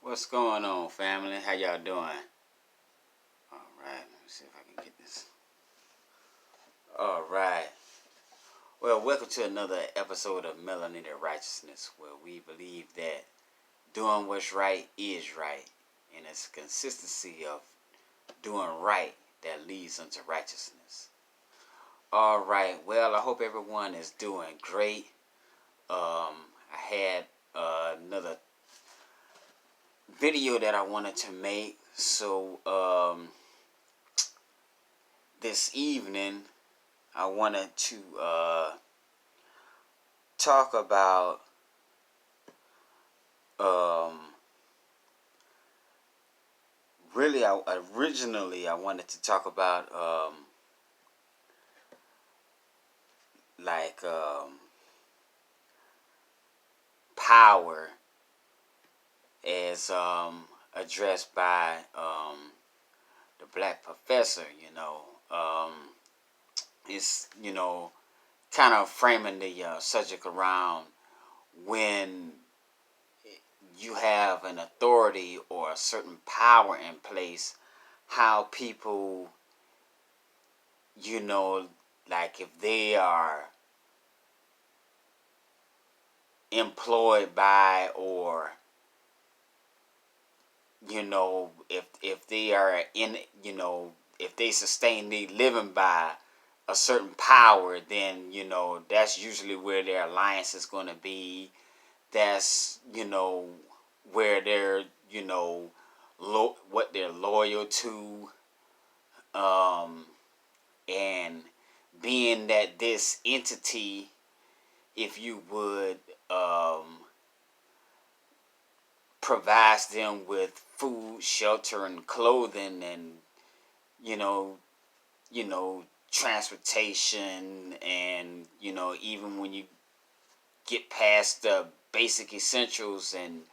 What's going on, family? How y'all doing? All right, let me see if I can get this. All right. Well, welcome to another episode of Melanated Righteousness, where we believe that doing what's right is right, and it's consistency of doing right that leads unto righteousness. All right. Well, I hope everyone is doing great. I had another video that I wanted to make, so this evening I wanted to talk about really originally I wanted to talk about like power as addressed by the black professor. It's kind of framing the subject around when you have an authority or a certain power in place, how people, like if they are employed by, or if they are in, if they sustain the living by a certain power, then that's usually where their alliance is going to be. That's where they're what they're loyal to, and being that this entity, if you would, provides them with food, shelter, and clothing, and you know, transportation, and even when you get past the basic essentials and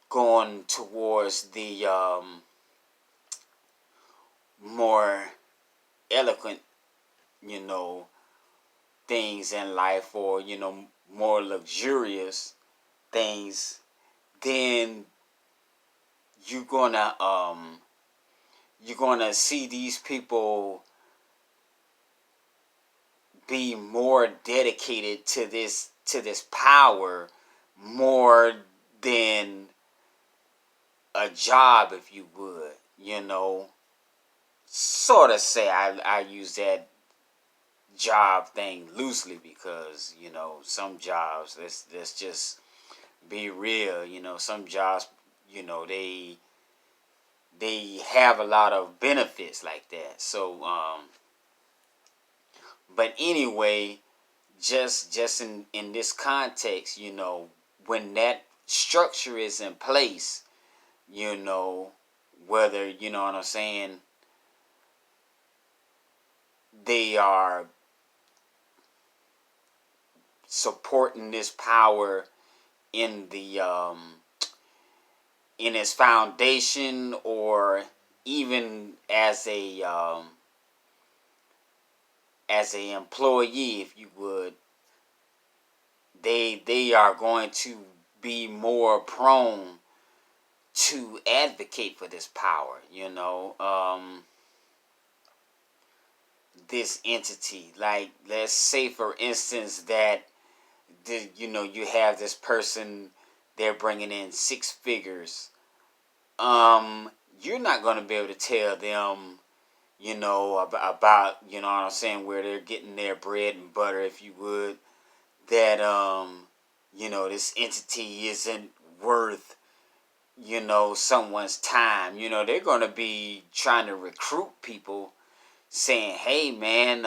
going towards the more eloquent, things in life, or more luxurious things, then you're gonna see these people be more dedicated to this power more than a job, if you would. Sort of say I use that job thing loosely, because some jobs, let's just be real, some jobs, they have a lot of benefits like that. So but anyway, just in this context, when that structure is in place, whether, what I'm saying, they are supporting this power in the in its foundation, or even as a employee, if you would, they are going to be more prone to advocate for this power. This entity, like, let's say for instance that you have this person, they're bringing in six figures. You're not going to be able to tell them, about, what I'm saying, where they're getting their bread and butter, if you would, that this entity isn't worth someone's time. They're going to be trying to recruit people, saying, hey man,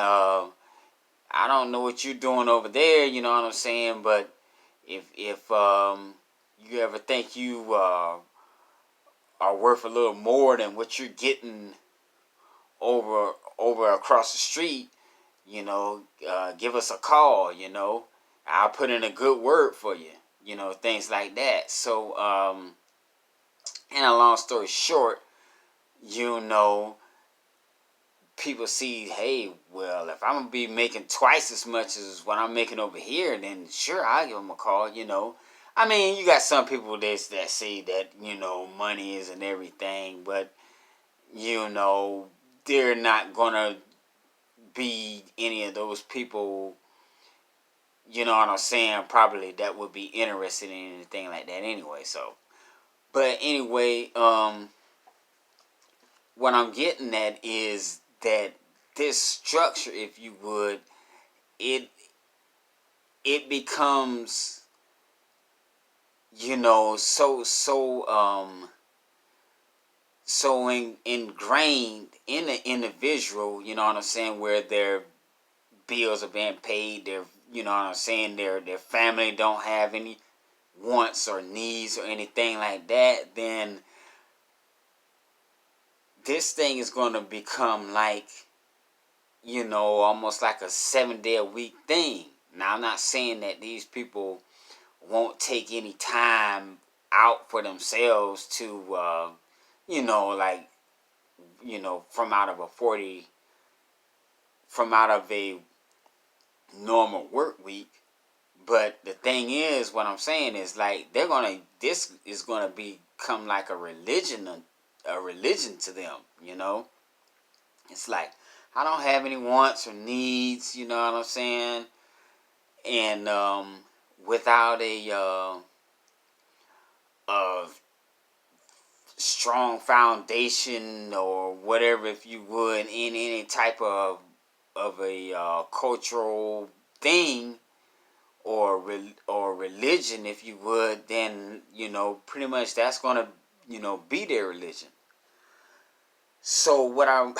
I don't know what you're doing over there, you know what I'm saying, but if you ever think you are worth a little more than what you're getting over across the street, give us a call. I'll put in a good word for you, things like that. So and a long story short, people see, hey, well, if I'm gonna be making twice as much as what I'm making over here, then sure, I'll give them a call. I mean, you got some people that say that, money isn't everything, but, they're not going to be any of those people, you know what I'm saying, probably that would be interested in anything like that anyway. So, but anyway, what I'm getting at is that this structure, if you would, it it becomes, so ingrained in the individual, you know what I'm saying, where their bills are being paid, their, you know what I'm saying, their family don't have any wants or needs or anything like that, then this thing is going to become like, almost like a 7-day a week thing. Now, I'm not saying that these people won't take any time out for themselves to, like, from out of a 40, from out of a normal work week. But the thing is, what I'm saying is, like, this is gonna become like a religion to them. It's like, I don't have any wants or needs. You know what I'm saying? And without a strong foundation or whatever, if you would, in any type of a cultural thing, or religion, if you would, then pretty much that's gonna be their religion. So what I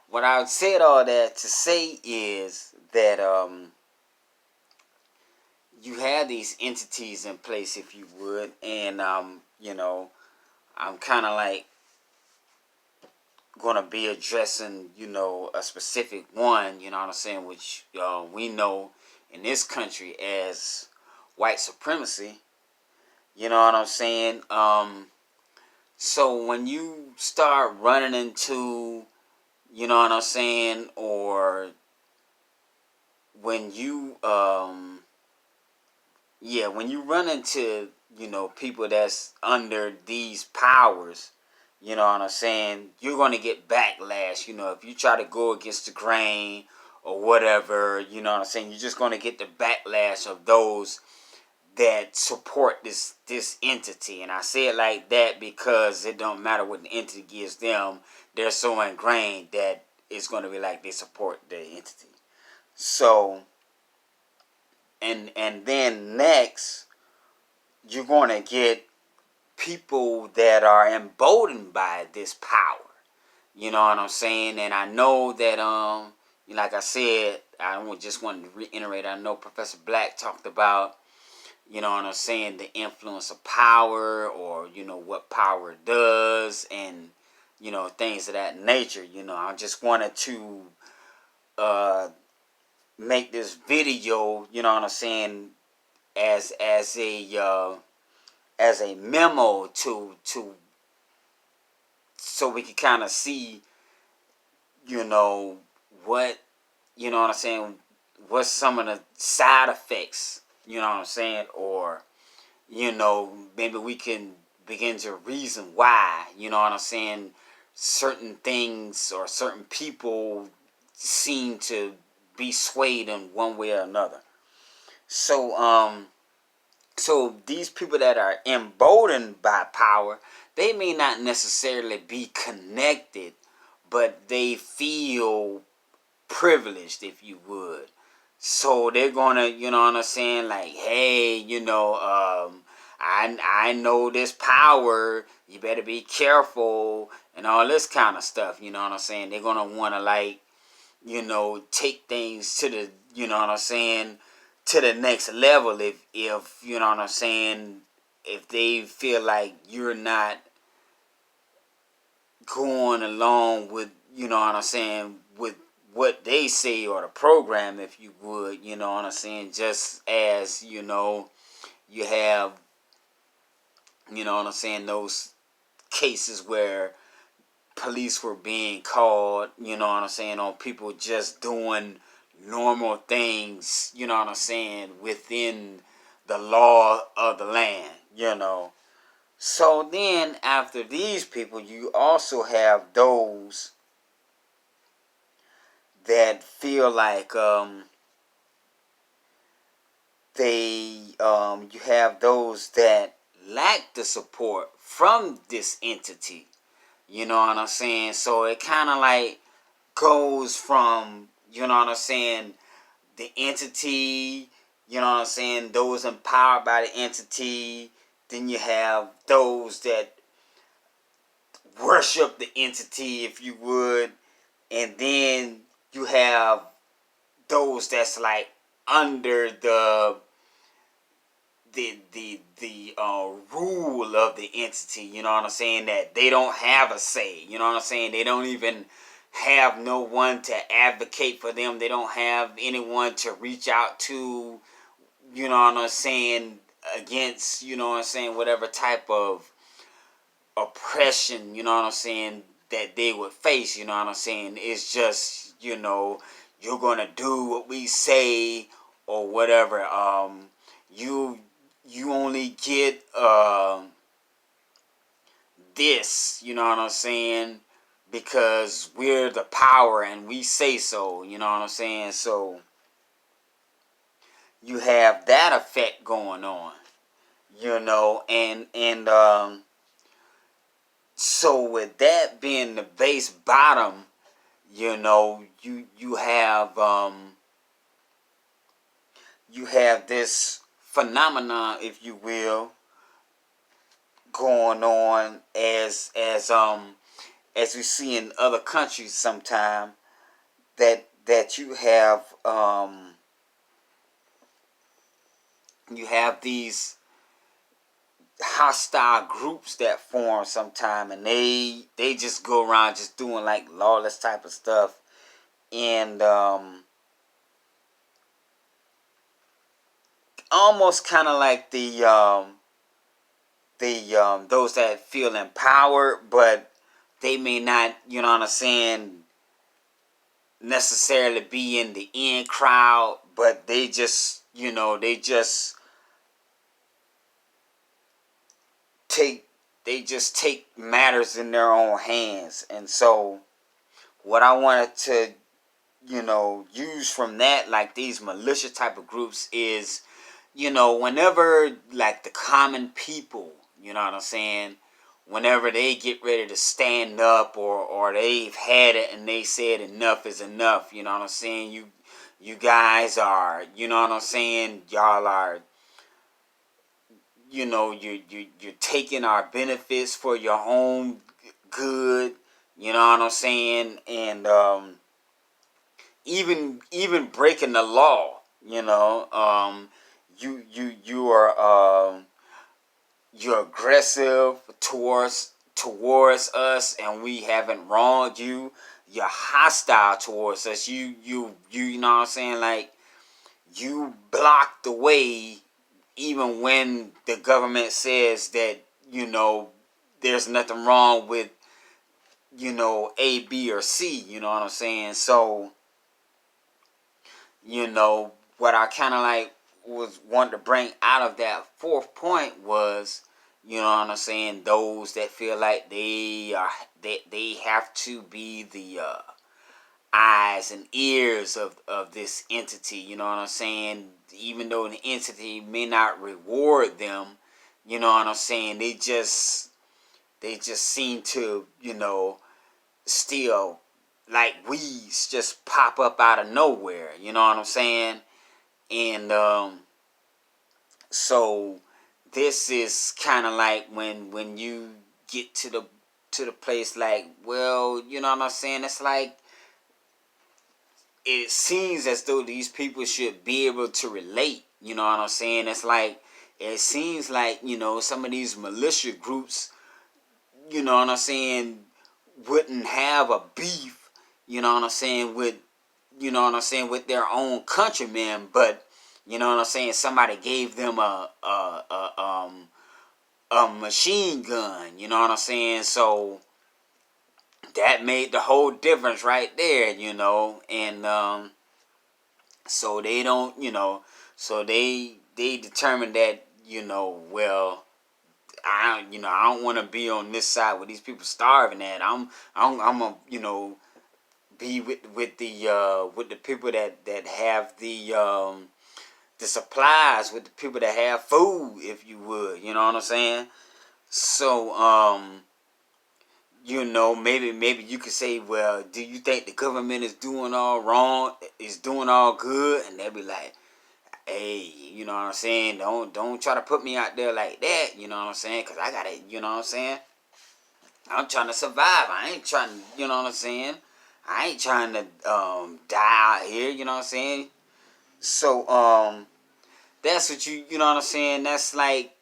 what I said all that to say is that you have these entities in place, if you would, and I'm kind of like gonna be addressing a specific one, you know what I'm saying, which we know in this country as white supremacy. You know what I'm saying? So when you start running into, you know what I'm saying, or when you, when you run into, people that's under these powers, you know what I'm saying, you're going to get backlash. If you try to go against the grain or whatever, you know what I'm saying, you're just going to get the backlash of those that support this entity. And I say it like that because it don't matter what the entity gives them, they're so ingrained that it's going to be like they support the entity. So, and then next, you're going to get people that are emboldened by this power. You know what I'm saying? And I know that like I said, I just wanted to reiterate, I know Professor Black talked about, you know what I'm saying, the influence of power, or what power does, and things of that nature. I just wanted to make this video, you know what I'm saying, as a memo to so we can kind of see, what, what I'm saying, what's some of the side effects, you know what I'm saying, or maybe we can begin to reason why, you know what I'm saying, certain things or certain people seem to be swayed in one way or another. So these people that are emboldened by power, they may not necessarily be connected, but they feel privileged, if you would. So they're gonna, you know what I'm saying, like, hey, I know this power, you better be careful, and all this kind of stuff, you know what I'm saying. They're gonna wanna, like, take things to the, you know what I'm saying, to the next level, if you know what I'm saying, if they feel like you're not going along with, you know what I'm saying, with what they say, or the program, if you would, you know what I'm saying, just as, you have, you know what I'm saying, those cases where police were being called, you know what I'm saying, on people just doing normal things, you know what I'm saying, within the law of the land, So then after these people, you also have those that feel like you have those that lack the support from this entity. You know what I'm saying? So it kind of like goes from, the entity, those empowered by the entity. Then you have those that worship the entity, if you would. And then you have those that's like under the rule of the entity, that they don't have a say, they don't even have no one to advocate for them, they don't have anyone to reach out to, against, whatever type of oppression, that they would face, it's just, you're gonna do what we say or whatever. You only get this, because we're the power and we say so, So you have that effect going on, and so with that being the base bottom, you have this phenomenon, if you will, going on as we see in other countries sometime, that you have these hostile groups that form sometime, and they just go around just doing like lawless type of stuff, and almost kind of like the those that feel empowered, but they may not, necessarily be in the in crowd, but they just, take take matters in their own hands. And so what I wanted to, use from that, like these militia type of groups, is, whenever like the common people, whenever they get ready to stand up, or they've had it and they said enough is enough, you guys are, y'all are, you're taking our benefits for your own good, and even breaking the law, you are you're aggressive towards us, and we haven't wronged you. You're hostile towards us. You know what I'm saying? Like, you block the way, even when the government says that, there's nothing wrong with, A, B, or C. You know what I'm saying? So, what I kind of like was wanting to bring out of that fourth point was, those that feel like they have to be the eyes and ears of this entity, even though the entity may not reward them, they just seem to, still, like weeds, just pop up out of nowhere, and so this is kind of like when you get to the place, like, well, it's like, it seems as though these people should be able to relate, it's like, it seems like, some of these militia groups, wouldn't have a beef, with, with their own countrymen, but, somebody gave them a machine gun, so that made the whole difference right there, and so they don't, so they they determined that, well, I don't want to be on this side where these people starving at. I'm gonna, be with the people that have the supplies, with the people that have food, if you would. You know what I'm saying? So maybe you could say, well, do you think the government is doing all wrong, is doing all good? And they'll be like, hey, you know what I'm saying? Don't try to put me out there like that, you know what I'm saying? Because I gotta, you know what I'm saying? I'm trying to survive. I ain't trying to, you know what I'm saying? I ain't trying to die out here, you know what I'm saying? So that's what you know what I'm saying? That's like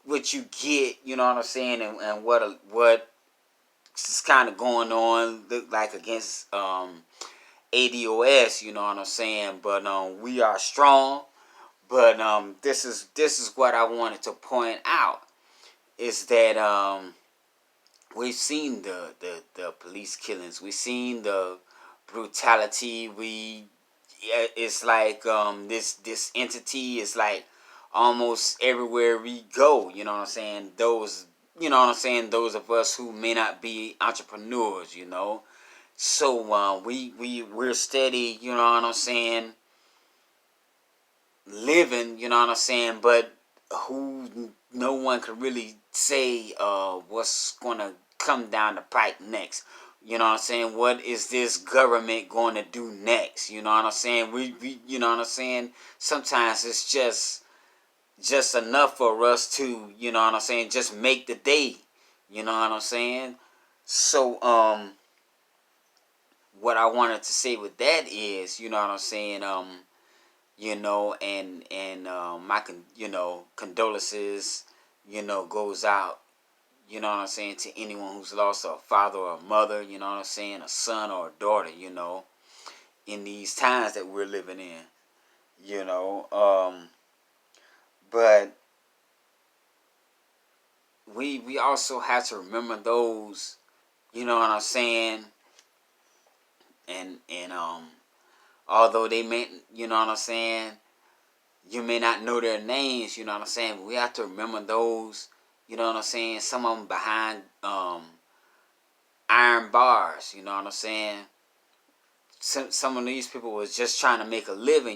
what you get, you know what I'm saying? And what is kind of going on, look like, against ADOS, you know what I'm saying? But we are strong. But this is what I wanted to point out, is that we've seen the police killings. We've seen the brutality. It's like this entity is like almost everywhere we go. You know what I'm saying? Those of us who may not be entrepreneurs. So we're steady. You know what I'm saying? Living. You know what I'm saying? But no one could really say what's gonna come down the pike next. You know what I'm saying? What is this government going to do next? You know what I'm saying? We you know what I'm saying? Sometimes it's just enough for us to, you know what I'm saying, just make the day. You know what I'm saying? So what I wanted to say with that is, you know what I'm saying, and my condolences, goes out, you know what I'm saying, to anyone who's lost a father or a mother, you know what I'm saying, a son or a daughter, in these times that we're living in, but we also have to remember those, you know what I'm saying, and although they may, you know what I'm saying, you may not know their names, you know what I'm saying, but we have to remember those, you know what I'm saying, some of them behind iron bars, you know what I'm saying. Some of these people was just trying to make a living,